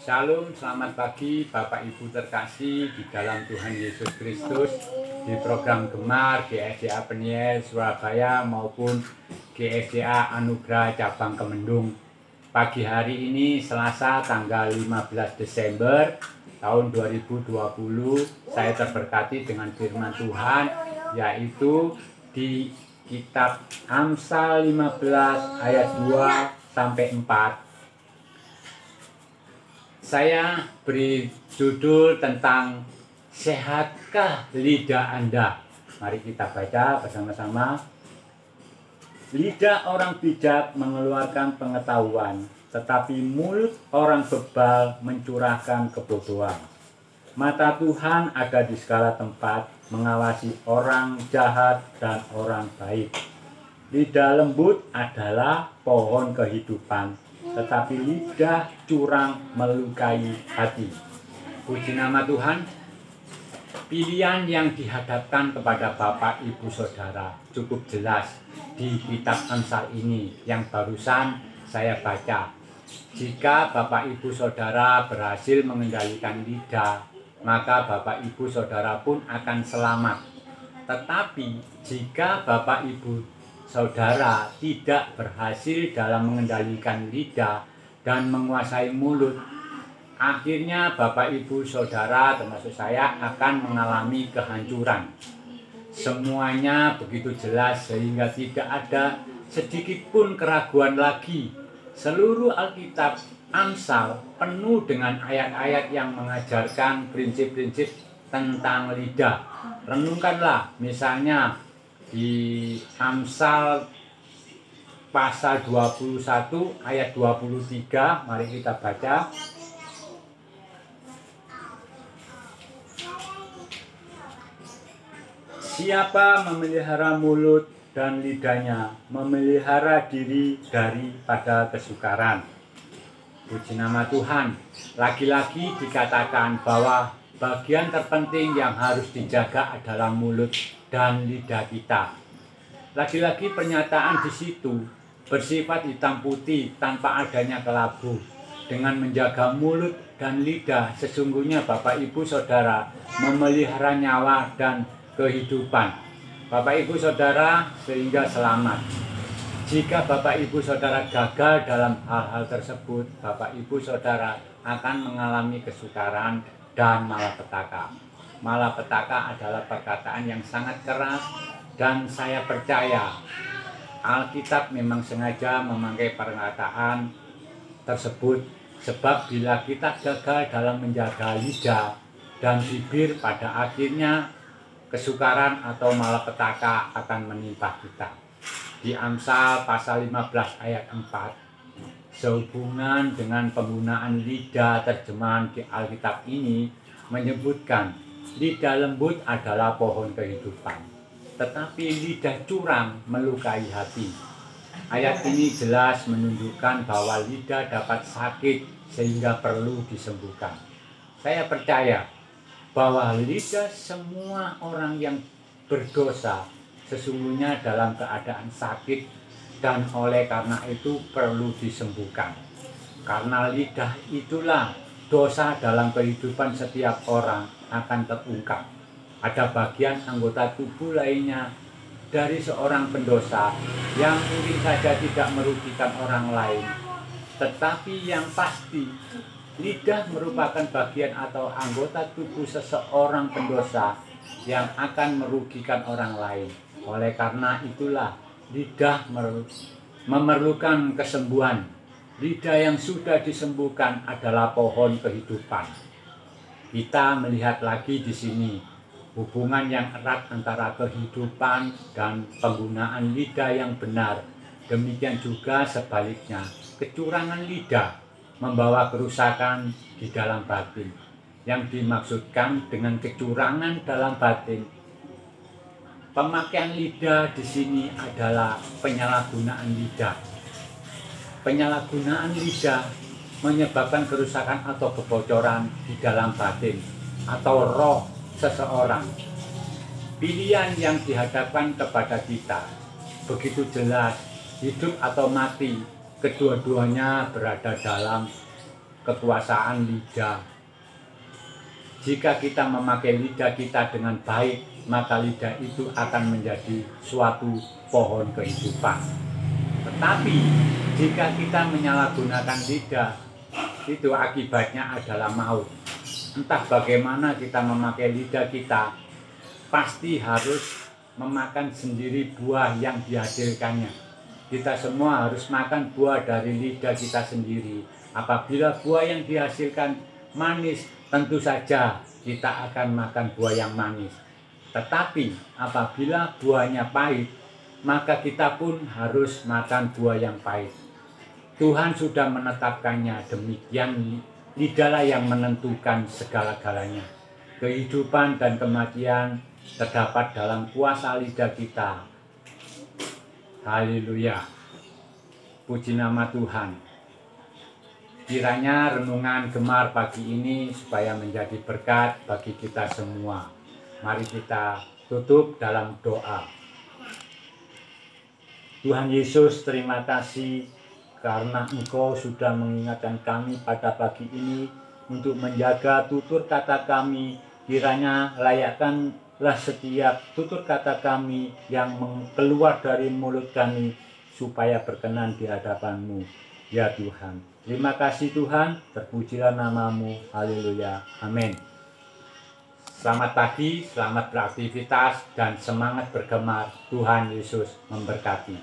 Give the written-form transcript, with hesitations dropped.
Shalom, selamat pagi Bapak Ibu terkasih di dalam Tuhan Yesus Kristus. Di program Gemar GSDA Peniel Surabaya maupun GSDA Anugerah Cabang Kemendung. Pagi hari ini Selasa tanggal 15 Desember tahun 2020, saya terberkati dengan firman Tuhan, yaitu di kitab Amsal 15 ayat 2 sampai 4. Saya beri judul tentang sehatkah lidah Anda. Mari kita baca bersama-sama. Lidah orang bijak mengeluarkan pengetahuan, tetapi mulut orang bebal mencurahkan kebodohan. Mata Tuhan ada di segala tempat, mengawasi orang jahat dan orang baik. Lidah lembut adalah pohon kehidupan, tetapi lidah curang melukai hati. Puji nama Tuhan. Pilihan yang dihadapkan kepada Bapak Ibu Saudara cukup jelas di kitab Amsal ini yang barusan saya baca. Jika Bapak Ibu Saudara berhasil mengendalikan lidah, maka Bapak Ibu Saudara pun akan selamat. Tetapi jika Bapak Ibu Saudara tidak berhasil dalam mengendalikan lidah dan menguasai mulut, akhirnya Bapak Ibu Saudara termasuk saya akan mengalami kehancuran. Semuanya begitu jelas sehingga tidak ada sedikit pun keraguan lagi. Seluruh Alkitab Amsal penuh dengan ayat-ayat yang mengajarkan prinsip-prinsip tentang lidah. Renungkanlah misalnya di Amsal pasal 21 ayat 23, mari kita baca. Siapa memelihara mulut dan lidahnya, memelihara diri daripada kesukaran. Puji nama Tuhan. Lagi-lagi dikatakan bahwa bagian terpenting yang harus dijaga adalah mulut dan lidah kita. Lagi-lagi pernyataan di situ bersifat hitam putih tanpa adanya kelabu. Dengan menjaga mulut dan lidah, sesungguhnya Bapak Ibu Saudara memelihara nyawa dan kehidupan Bapak Ibu Saudara sehingga selamat. Jika Bapak Ibu Saudara gagal dalam hal-hal tersebut, Bapak Ibu Saudara akan mengalami kesukaran dan malapetaka. Malapetaka adalah perkataan yang sangat keras, dan saya percaya Alkitab memang sengaja memakai perkataan tersebut, sebab bila kita gagal dalam menjaga lidah dan bibir, pada akhirnya kesukaran atau malapetaka akan menimpa kita. Di Amsal pasal 15 ayat 4, sehubungan dengan penggunaan lidah, terjemahan di Alkitab ini menyebutkan lidah lembut adalah pohon kehidupan, tetapi lidah curang melukai hati. Ayat ini jelas menunjukkan bahwa lidah dapat sakit sehingga perlu disembuhkan. Saya percaya bahwa lidah semua orang yang berdosa sesungguhnya dalam keadaan sakit, dan oleh karena itu perlu disembuhkan. Karena lidah itulah dosa dalam kehidupan setiap orang akan terungkap. Ada bagian anggota tubuh lainnya dari seorang pendosa yang mungkin saja tidak merugikan orang lain, tetapi yang pasti lidah merupakan bagian atau anggota tubuh seseorang pendosa yang akan merugikan orang lain. Oleh karena itulah lidah memerlukan kesembuhan. Lidah yang sudah disembuhkan adalah pohon kehidupan. Kita melihat lagi di sini hubungan yang erat antara kehidupan dan penggunaan lidah yang benar. Demikian juga sebaliknya, kecurangan lidah membawa kerusakan di dalam batin. Yang dimaksudkan dengan kecurangan dalam batin, pemakaian lidah di sini adalah penyalahgunaan lidah. Penyalahgunaan lidah menyebabkan kerusakan atau kebocoran di dalam batin atau roh seseorang. Pilihan yang dihadapkan kepada kita begitu jelas, hidup atau mati, kedua-duanya berada dalam kekuasaan lidah. Jika kita memakai lidah kita dengan baik, maka lidah itu akan menjadi suatu pohon kehidupan. Tetapi jika kita menyalahgunakan lidah, itu akibatnya adalah maut. Entah bagaimana kita memakai lidah kita, pasti harus memakan sendiri buah yang dihasilkannya. Kita semua harus makan buah dari lidah kita sendiri. Apabila buah yang dihasilkan manis, tentu saja kita akan makan buah yang manis. Tetapi apabila buahnya pahit, maka kita pun harus makan buah yang pahit. Tuhan sudah menetapkannya demikian, lidahlah yang menentukan segala-galanya. Kehidupan dan kematian terdapat dalam kuasa lidah kita. Haleluya. Puji nama Tuhan. Kiranya renungan Gemar pagi ini supaya menjadi berkat bagi kita semua. Mari kita tutup dalam doa. Tuhan Yesus, terima kasih karena Engkau sudah mengingatkan kami pada pagi ini untuk menjaga tutur kata kami. Kiranya layakkanlah setiap tutur kata kami yang keluar dari mulut kami supaya berkenan di hadapan-Mu, ya Tuhan. Terima kasih Tuhan, terpujilah nama-Mu. Haleluya. Amin. Selamat pagi, selamat beraktivitas, dan semangat bergemar. Tuhan Yesus memberkati.